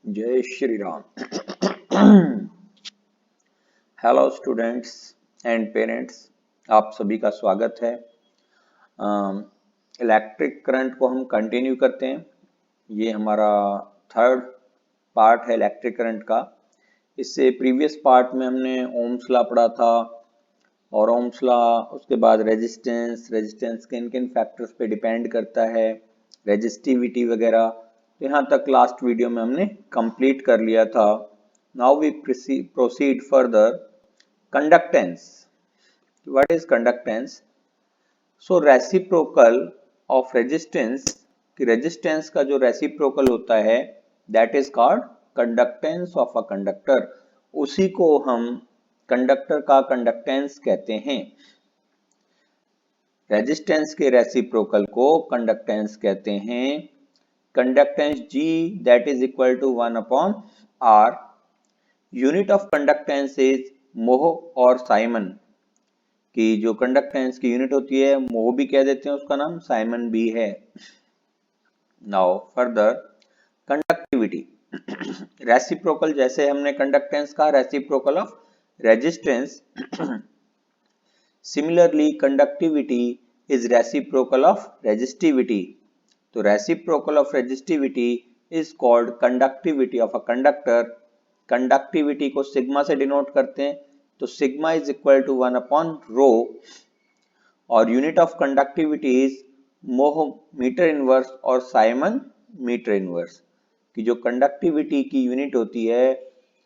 जय Shri Ram. Hello students and parents, आप सभी का स्वागत है। इलेक्ट्रिक करंट को हम कंटिन्यू करते हैं। ये हमारा थर्ड पार्ट है इलेक्ट्रिक करंट का। इससे प्रीवियस पार्ट में हमने ओम्स लॉ पढ़ा था और ओम्स लॉ, उसके बाद रेजिस्टेंस किन किन फैक्टर्स पे डिपेंड करता है, रेजिस्टिविटी वगैरह। तो यहाँ तक लास्ट वीडियो में हमने कंप्लीट कर लिया था। Now we proceed further. Conductance, what is conductance? So reciprocal of resistance, कि रेजिस्टेंस का जो रेसिप्रोकल होता है that is called conductance of a conductor. उसी को हम कंडक्टर का कंडक्टेंस कहते हैं। रेजिस्टेंस के रेसिप्रोकल को कंडक्टेंस कहते हैं। Conductance G that is equal to 1 upon R। Unit of conductance is mho और साइमन, कि जो कंडक्टेंस की यूनिट होती है मोह भी कह देते हैं, उसका नाम साइमन भी है। Now further conductivity. रेसिप्रोकल, जैसे हमने कंडक्टेंस का reciprocal of resistance, similarly conductivity is reciprocal of resistivity. तो reciprocal of resistivity is called conductivity of a conductor. Conductivity को सिग्मा से डिनोट करते हैं, तो sigma is equal to 1 upon rho. और unit of conductivity is mho metre inverse और siemens metre inverse, कि जो कंडक्टिविटी की यूनिट होती है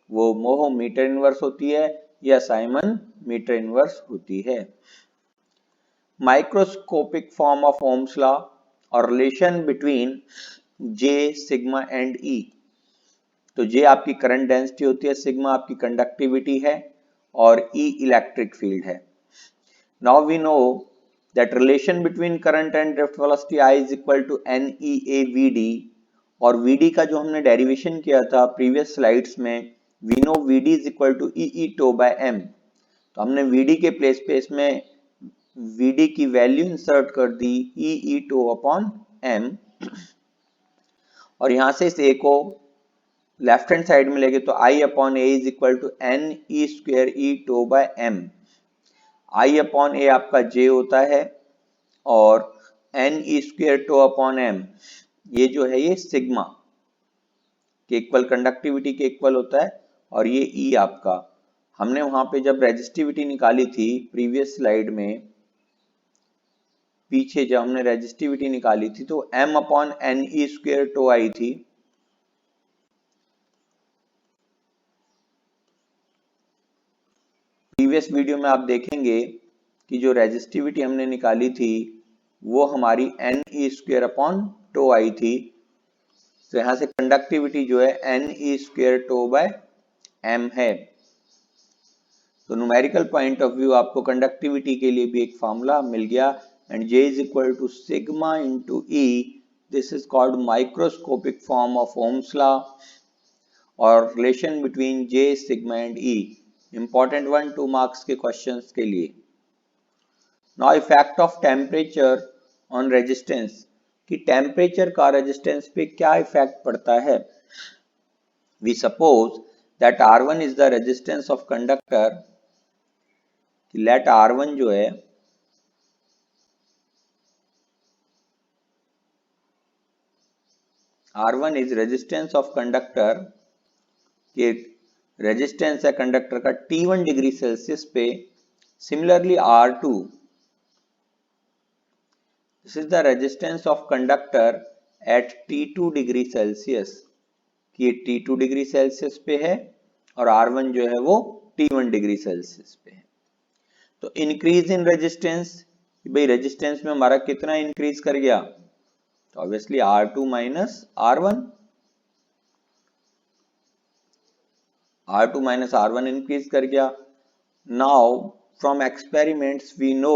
वो मोह मीटर इनवर्स होती है या साइमन मीटर इनवर्स होती है। Microscopic form of Ohm's law और relation between J, sigma and E। तो J आपकी करंट डेंसिटी होती है, सिग्मा आपकी कंडक्टिविटी है और E इलेक्ट्रिक फील्ड है। Now we know that relation between current and drift velocity I is equal to NEAVD। और VD का जो हमने डेरिवेशन किया था प्रीवियस स्लाइड्स में, we know VD is equal to EE tau by M। तो हमने VD के प्लेस पे इसमें VD की वैल्यू इंसर्ट कर दी EE टो अपॉन M, और यहां से इस A को लेफ्ट हैंड साइड में लेके तो I upon A is equal to N E square E tau by M. I upon A आपका J होता है और N E square tau upon M ये जो है ये सिग्मा के इक्वल, कंडक्टिविटी के इक्वल होता है। और ये E आपका, हमने वहां पे जब रेजिस्टिविटी निकाली थी प्रीवियस स्लाइड में, पीछे जब हमने रेजिस्टिविटी निकाली थी तो M upon N E square tau I थी। प्रीवियस वीडियो में आप देखेंगे कि जो रेजिस्टिविटी हमने निकाली थी वो हमारी N E square upon tau I थी। तो यहां से कंडक्टिविटी जो है N E square tau by M है। तो न्यूमेरिकल पॉइंट ऑफ व्यू आपको कंडक्टिविटी के लिए भी एक फॉर्मूला मिल गया, and J is equal to sigma into E। This is called microscopic form of Ohm's law और relation between J, sigma and E। Important 1-2 marks के क्वेश्चंस के लिए। Now effect of temperature on resistance, कि temperature का resistance पे क्या effect पड़ता है। We suppose that R1 is the resistance of conductor. Let R1 जो है R1 is resistance of conductor, कि रेजिस्टेंस है कंडक्टर का T1 डिग्री सेल्सियस पे। Similarly R2, this is the resistance of conductor at T2 degree Celsius, कि ये T2 degree Celsius पे है और R1 जो है वो T1 डिग्री सेल्सियस पे है। तो इंक्रीज इन रेजिस्टेंस, भाई रेजिस्टेंस में हमारा कितना इंक्रीज कर गया, तो obviously R2 minus R1, R2 minus R1 increase कर गया। Now from experiments we know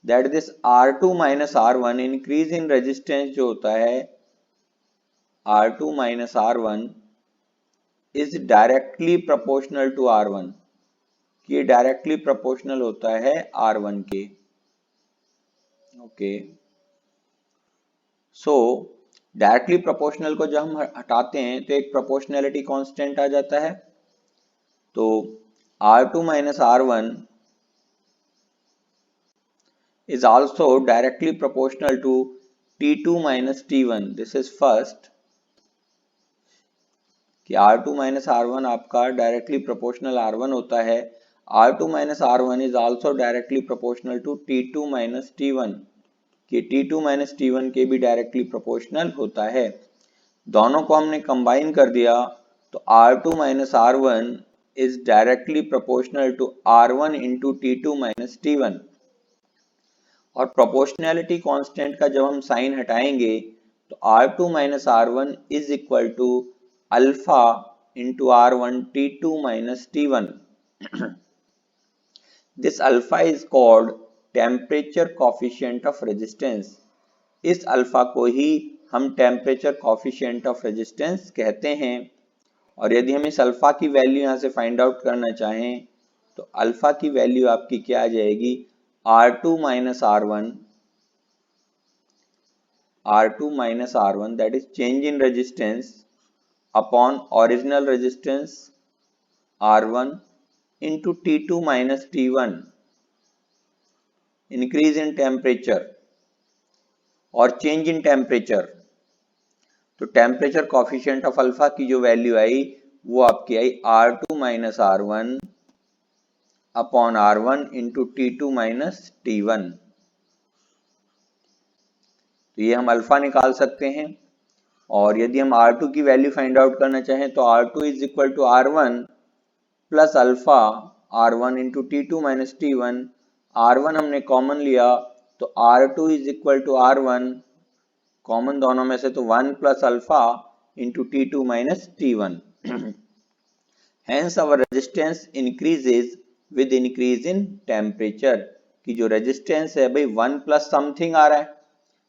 that this R2 minus R1 increase in resistance जो होता है R2 minus R1 is directly proportional to R1, ये डायरेक्टली प्रोपोर्शनल होता है R1 के। Okay, सो directly proportional को जब हम हटाते हैं तो एक प्रोपोर्शनैलिटी कांस्टेंट आ जाता है, तो R2 minus R1 is also directly proportional to T2 minus T1. This is first कि R2 minus R1 आपका डायरेक्टली प्रोपोर्शनल R1 होता है। R2 minus R1 is also directly proportional to T2 minus T1 कि T2 minus T1 के भी directly proportional होता है। दोनों को हमने कंबाइन कर दिया तो R2 minus R1 is directly proportional to R1 into T2 minus T1। और प्रोपोर्शनैलिटी कांस्टेंट का जब हम साइन हटाएंगे तो R2 minus R1 is equal to alpha into R1 T2 minus T1। This alpha is called temperature coefficient of resistance। इस alpha को ही हम temperature coefficient of resistance कहते हैं। और यदि हम इस अल्फा की वैल्यू यहाँ से फाइंड आउट करना चाहें तो अल्फा की वैल्यू आपकी क्या आ जाएगी, R2 minus R1, R2 minus R1 that is change in resistance upon original resistance R1 into T2 minus T1 increase in temperature और चेंज इन टेम्परेचर। तो टेम्परेचर कॉफिशिएंट ऑफ अल्फा की जो value आई वो आपकी आई R2 minus R1 upon R1 into T2 minus T1। तो ये हम alpha निकाल सकते हैं। और यदि हम R2 की वैल्यू फाइंड आउट करना चाहें तो R2 is equal to R1 plus alpha R1 into T2 minus T1। R1 हमने कॉमन लिया तो R2 is equal to R1, common दोनों में से तो 1 plus alpha into T2 minus T1। Hence our resistance increases with increase in temperature कि जो resistance है भाई 1 प्लस समथिंग आ रहा है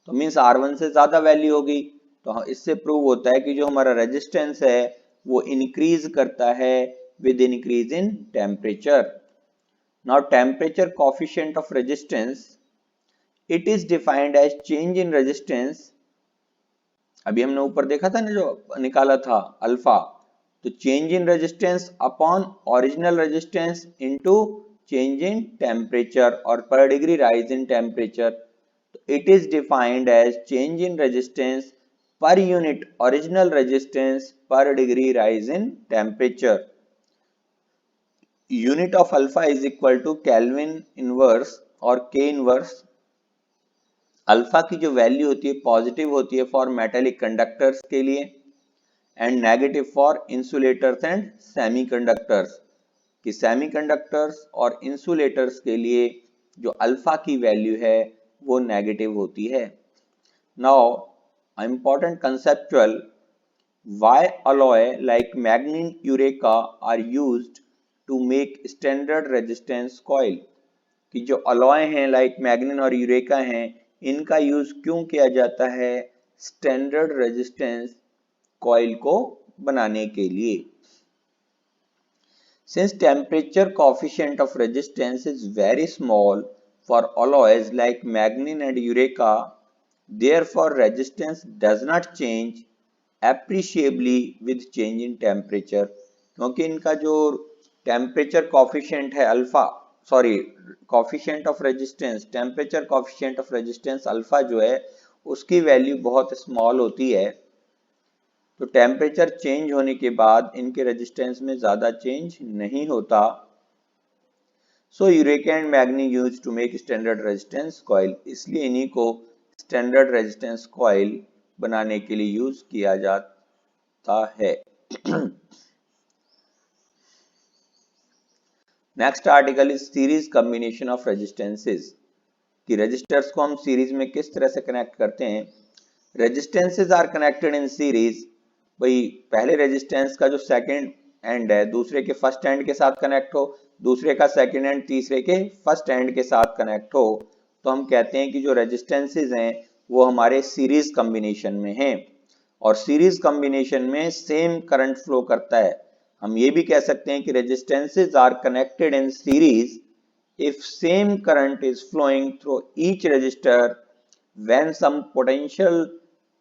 तो मीन्स R1 से ज्यादा वैल्यू होगी। तो इससे प्रूव होता है कि जो हमारा रेजिस्टेंस है वो इंक्रीज करता है with increase in temperature। Now temperature coefficient of resistance, it is defined as change in resistance। अभी हमने ऊपर देखा था ना जो निकाला था अल्फा, तो change in resistance upon original resistance into change in temperature और per degree rise in temperature. तो it is defined as change in resistance per unit original resistance per degree rise in temperature. Unit of alpha is equal to kelvin inverse और K inverse. Alpha की जो value होती है positive होती है for metallic conductors के लिए and negative for insulators and semiconductors कि सेमीकंडक्टर्स और इंसुलेटर्स के लिए जो अल्फा की वैल्यू है वो नेगेटिव होती है। Now important conceptual, why alloy like manganin eureka are used to make standard resistance coil कि जो अलॉय हैं लाइक मैग्नीन और यूरेका हैं इनका यूज क्यों किया जाता है स्टैंडर्ड रेजिस्टेंस कॉइल को बनाने के लिए। Since temperature coefficient of resistance is very small for alloys like manganese and eureka, therefore resistance does not change appreciably with change in temperature। क्योंकि इनका जो टेम्परेचर कॉफिशिएंट है alpha, sorry coefficient of resistance, temperature coefficient of resistance alpha जो है उसकी value बहुत small होती है, तो टेम्परेचर चेंज होने के बाद इनके रेजिस्टेंस में ज्यादा चेंज नहीं होता। So eureka and manganese used to make standard resistance coil, इसलिए इन्हीं को स्टैंडर्ड रेजिस्टेंस कॉइल बनाने के लिए यूज किया जाता है। Next article is series combination of resistances कि रेजिस्टर्स को हम सीरीज में किस तरह से कनेक्ट करते हैं। Resistances are connected in series, भाई पहले रेजिस्टेंस का जो सेकंड एंड है दूसरे के फर्स्ट एंड के साथ कनेक्ट हो, दूसरे का सेकंड एंड तीसरे के फर्स्ट एंड के साथ कनेक्ट हो, तो हम कहते हैं कि जो रेजिस्टेंसेस हैं वो हमारे सीरीज कॉम्बिनेशन में हैं। और सीरीज कॉम्बिनेशन में सेम करंट फ्लो करता है। हम ये भी कह सकते हैं कि resistances are connected in series if same current is flowing through each resistor when some potential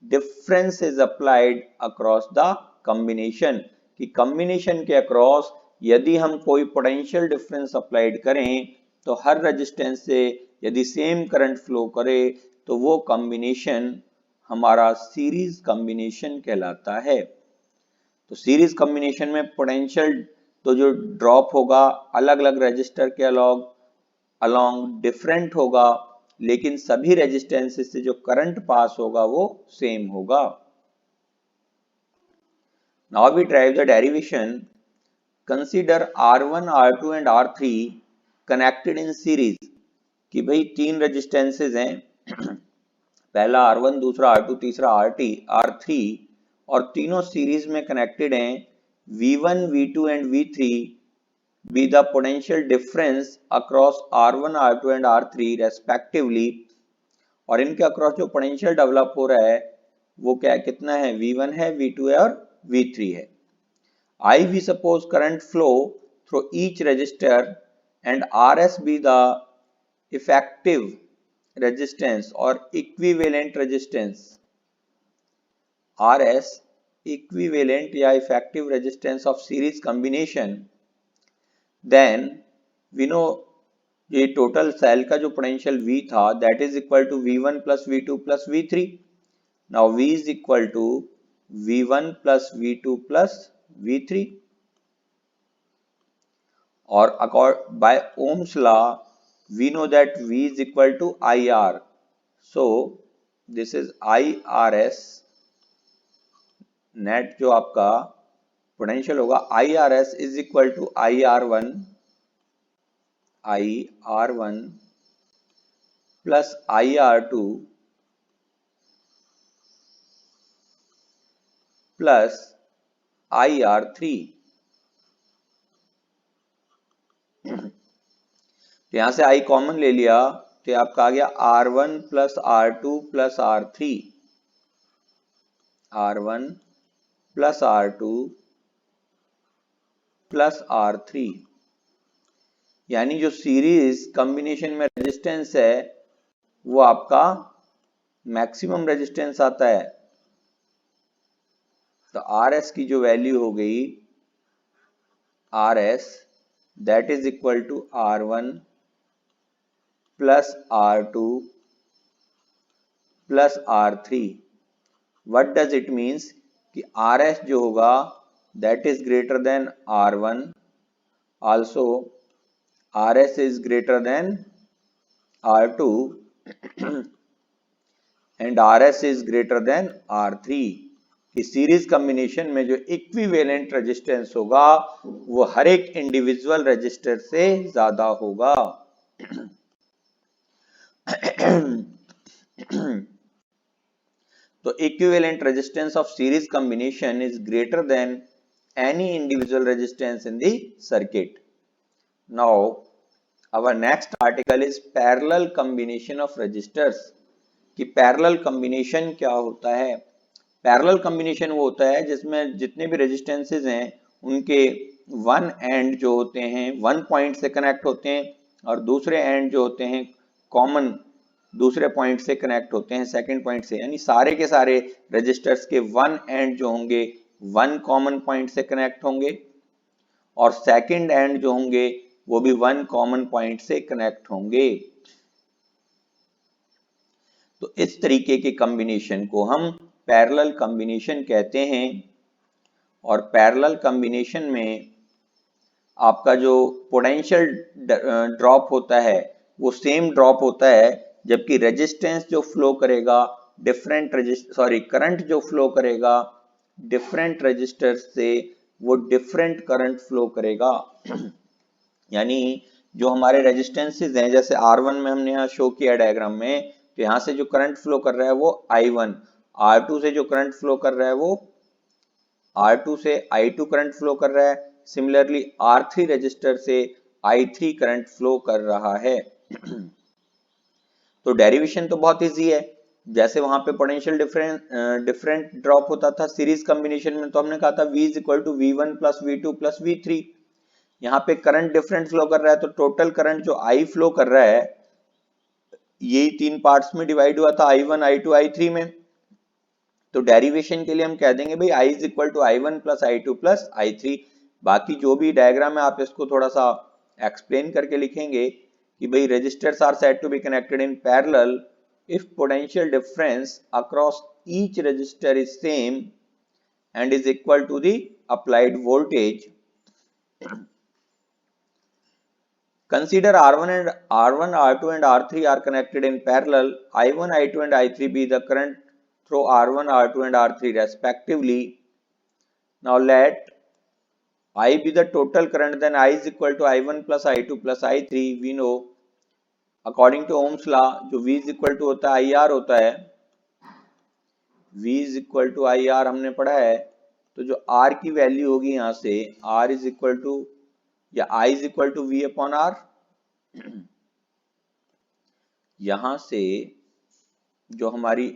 difference is applied across the combination, कि कॉम्बिनेशन के अक्रॉस यदि हम कोई पोटेंशियल डिफरेंस अप्लाइड करें तो हर रेजिस्टेंस से यदि सेम करंट फ्लो करे तो वो कॉम्बिनेशन हमारा सीरीज कॉम्बिनेशन कहलाता है। तो सीरीज कॉम्बिनेशन में पोटेंशियल तो जो ड्रॉप होगा अलग अलग रजिस्टर के अलोंग डिफरेंट होगा, लेकिन सभी रेजिस्टेंसेस से जो करंट पास होगा वो सेम होगा। Now we derive the derivation. Consider R1, R2 and R3 connected in series, कि भाई तीन रेजिस्टेंसेस हैं पहला R1, दूसरा R2, तीसरा R3 और तीनों सीरीज में कनेक्टेड हैं। V1, V2 and V3 be the potential difference across R1, R2 and R3 respectively, और इनके अक्रॉस जो पोटेंशियल डेवलप हो रहा है वो क्या है, कितना है, V1 है, V2 है और V3 है। I we suppose current flow through each resistor and RS be the effective resistance or equivalent resistance, RS equivalent या effective resistance of series combination, then we know ये टोटल सेल का जो potential V था that is equal to V1 plus V2 plus V3। Now V is equal to V1 plus V2 plus V3, और by Ohm's law we know that V is equal to IR, so this is IRS net जो आपका potential होगा IRS is equal to IR1 plus IR2 plus IR3। तो यहां से I common ले लिया तो आपका आ गया R1 plus R2 plus R3, R1 plus R2 plus R3, यानी जो सीरीज कॉम्बिनेशन में रेजिस्टेंस है वो आपका मैक्सिमम रेजिस्टेंस आता है। तो RS की जो वैल्यू हो गई RS that is equal to R1 plus R2 plus R3। What does it means कि RS जो होगा that is greater than R1, also RS is greater than R2 and RS is greater than R3। इस series combination में जो equivalent resistance होगा वो हर एक individual resistor से ज्यादा होगा। तो equivalent resistance of series combination is greater then any individual resistance in the circuit. Now our next article is parallel combination of resistors, कि पैरेलल कॉम्बिनेशन क्या होता है। पैरेलल कॉम्बिनेशन वो होता है जिसमें जितने भी रेजिस्टेंसेस हैं उनके वन एंड जो होते हैं वन पॉइंट से कनेक्ट होते हैं और दूसरे एंड जो होते हैं कॉमन दूसरे पॉइंट से कनेक्ट होते हैं सेकंड पॉइंट से, यानी सारे के सारे रेजिस्टर्स के वन एंड जो होंगे वन कॉमन पॉइंट से कनेक्ट होंगे और सेकंड एंड जो होंगे वो भी वन कॉमन पॉइंट से कनेक्ट होंगे। तो इस तरीके के कॉम्बिनेशन को हम पैरेलल कॉम्बिनेशन कहते हैं। और पैरेलल कॉम्बिनेशन में आपका जो पोटेंशियल ड्रॉप होता है वो सेम ड्रॉप होता है, जबकि रेजिस्टेंस जो फ्लो करेगा करंट जो फ्लो करेगा डिफरेंट रेजिस्टर से वो डिफरेंट करंट फ्लो करेगा। यानी जो हमारे रेजिस्टेंसेस हैं जैसे R1 में हमने यहाँ शो किया डायग्राम में, तो यहाँ से जो करंट फ्लो कर रहा है वो I1, R2 से जो करंट फ्लो कर रहा है वो R2 से I2 करंट फ्लो कर रहा है, सिमिलरली R3 रेजिस्टर से I3 करंट फ्लो कर रहा है। तो डेरिवेशन तो बहुत इजी है, जैसे वहां पे पोटेंशियल डिफरेंट ड्रॉप होता था सीरीज कॉम्बिनेशन में, तो हमने कहा था V is equal to V1 plus V2 plus V3। यहाँ पे करंट डिफरेंट फ्लो कर रहा है तो टोटल करंट जो I फ्लो कर रहा है यही तीन पार्ट्स में डिवाइड हुआ था I1, I2, I3 में। तो डेरिवेशन के लिए हम कह देंगे भाई I is equal to I1 plus I2 plus I3। बाकी जो भी डायग्राम है आप इसको थोड़ा सा एक्सप्लेन करके लिखेंगे कि भाई resistors are said to be connected in parallel if potential difference across each resistor is same and is equal to the applied voltage. Consider R1, R2 and R3 are connected in parallel. I1, I2 and I3 be the current through R1, R2 and R3 respectively. Now let I be the total current, then I is equal to I1 plus I2 plus I3. We know according to Ohm's law जो V is equal to होता है IR होता है, V is equal to IR हमने पढ़ा है। तो जो R की वैल्यू होगी यहाँ से R इज इक्वल टू या I is equal to V upon R, यहां से जो हमारी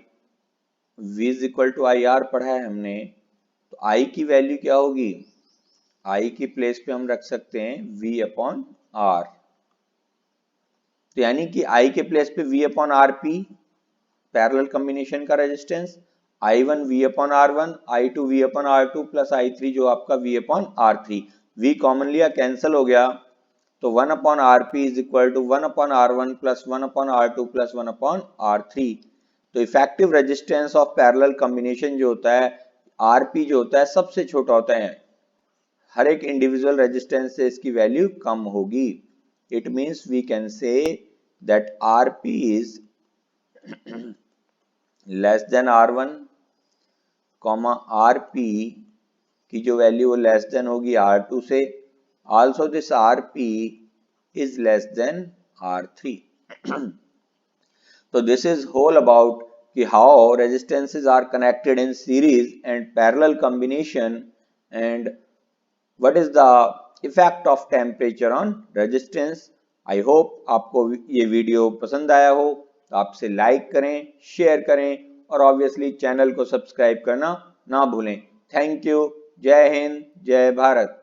V is equal to IR पढ़ा है हमने, तो I की वैल्यू क्या होगी, I की प्लेस पे हम रख सकते हैं V अपॉन R। तो यानी कि I के प्लेस पे V upon R P parallel combination का resistance, I1 V upon R1, I2 V upon R2 plus I3 जो आपका V upon R3। V common लिया कैंसिल हो गया, तो 1 upon R P is equal to 1 upon R1 plus 1 upon R2 plus 1 upon R3। तो effective resistance of parallel combination जो होता है RP जो होता है सबसे छोटा होता है, हर एक इंडिविजुअल रेजिस्टेंस से इसकी वैल्यू कम होगी। It means we can say that RP is less than R1, RP की जो वैल्यू वो लेस देन होगी R2 से, also this RP is less than R3। तो this is whole about कि how resistances are connected in series and parallel combination and what is the effect of temperature on resistance. I hope आपको ये video पसंद आया हो, तो आपसे like करें, शेयर करें और ऑब्वियसली चैनल को सब्सक्राइब करना ना भूलें। Thank you. जय हिंद, जय भारत।